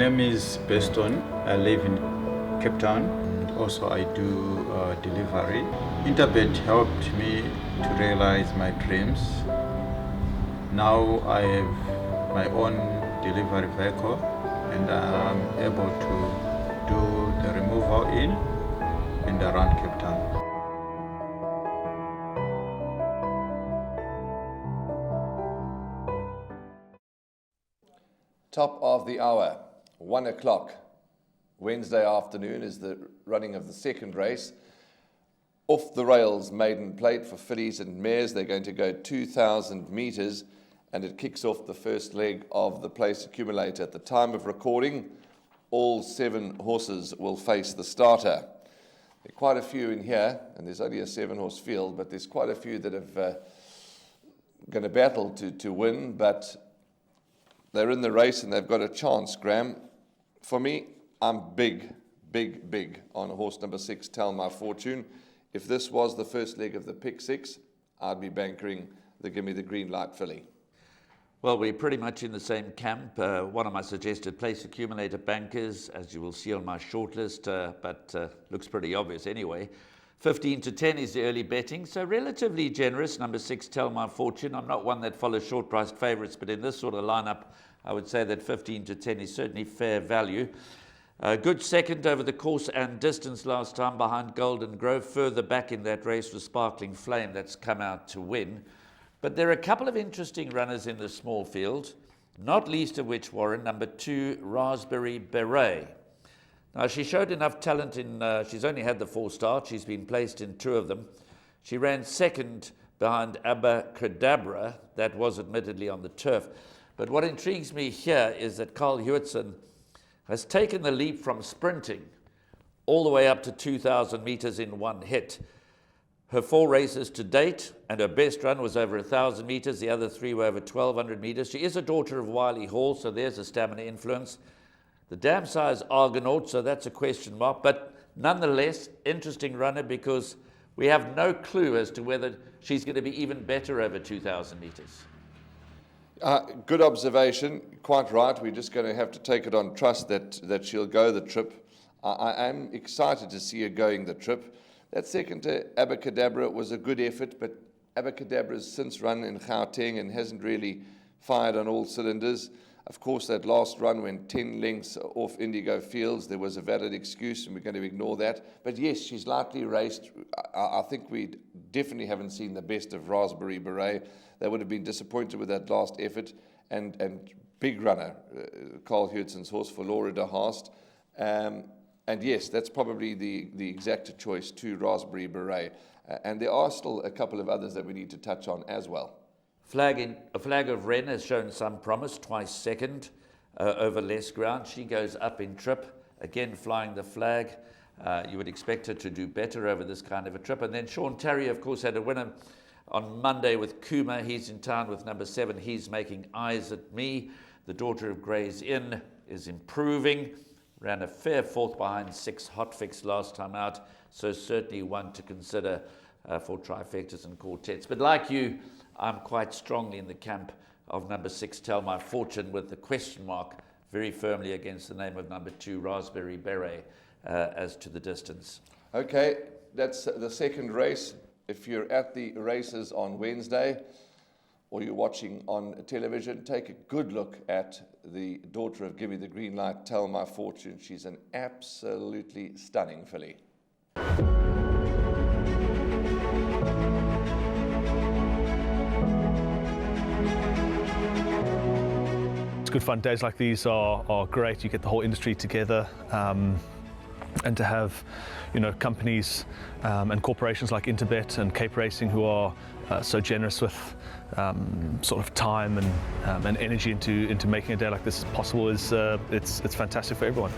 name is Beston. I live in Cape Town. Also, I do delivery. Interbet helped me to realize my dreams. Now I have my own delivery vehicle and I'm able to do the removal in and around Cape Town. Top of the hour, 1 o'clock. Wednesday afternoon is the running of the second race. Off the rails maiden plate for fillies and mares. They're going to go 2,000 metres and it kicks off the first leg of the place accumulator. At the time of recording, all 7 horses will face the starter. There are quite a few in here, and there's only a 7-horse field, but there's quite a few that have going to battle to win, but they're in the race and they've got a chance, Graham. For me, I'm big on horse number 6, Tell My Fortune. If this was the first leg of the pick 6, I'd be bankering the Give Me the Green Light filly. Well, we're pretty much in the same camp. One of my suggested place accumulator bankers, as you will see on my shortlist, but looks pretty obvious anyway. 15 to 10 is the early betting, so relatively generous. Number 6, Tell My Fortune. I'm not one that follows short-priced favourites, but in this sort of lineup, I would say that 15 to 10 is certainly fair value. Good second over the course and distance last time behind Golden Grove. Further back in that race was Sparkling Flame that's come out to win. But there are a couple of interesting runners in the small field, not least of which, Warren, number 2, Raspberry Beret. Now, she showed enough talent she's only had the 4 starts. She's been placed in 2 of them. She ran second behind Abracadabra. That was admittedly on the turf. But what intrigues me here is that Carl Hewitson has taken the leap from sprinting all the way up to 2,000 metres in one hit. Her 4 races to date, and her best run was over 1,000 metres. The other 3 were over 1,200 metres. She is a daughter of Wiley Hall, so there's a stamina influence. The dam size Argonaut, so that's a question mark. But nonetheless, interesting runner because we have no clue as to whether she's going to be even better over 2,000 metres. Good observation, quite right. We're just going to have to take it on trust that she'll go the trip. I am excited to see her going the trip. That second to Abracadabra was a good effort, but Abracadabra's since run in Gauteng and hasn't really fired on all cylinders. Of course, that last run went 10 lengths off Indigo Fields. There was a valid excuse, and we're going to ignore that. But yes, she's lightly raced. I think we definitely haven't seen the best of Raspberry Beret. They would have been disappointed with that last effort. And big runner, Carl Hewitson's horse for Laura de Haast. And yes, that's probably the exact choice to Raspberry Beret. And there are still a couple of others that we need to touch on as well. A Flag of Wren has shown some promise, twice second over less ground. She goes up in trip, again flying the flag. You would expect her to do better over this kind of a trip. And then Sean Terry, of course, had a winner on Monday with Kuma. He's in town with number 7. He's Making Eyes at Me. The daughter of Gray's Inn is improving. Ran a fair 4th behind 6 Hot Fix last time out. So certainly one to consider for trifectas and quartets. But like you, I'm quite strongly in the camp of number 6, Tell My Fortune, with the question mark very firmly against the name of number 2, Raspberry Beret, as to the distance. Okay, that's the second race. If you're at the races on Wednesday or you're watching on television, take a good look at the daughter of Give Me the Green Light, Tell My Fortune. She's an absolutely stunning filly. It's good fun. Days like these are great. You get the whole industry together, and to have, companies and corporations like Interbet and Cape Racing who are so generous with sort of time and energy into making a day like this possible is it's fantastic for everyone.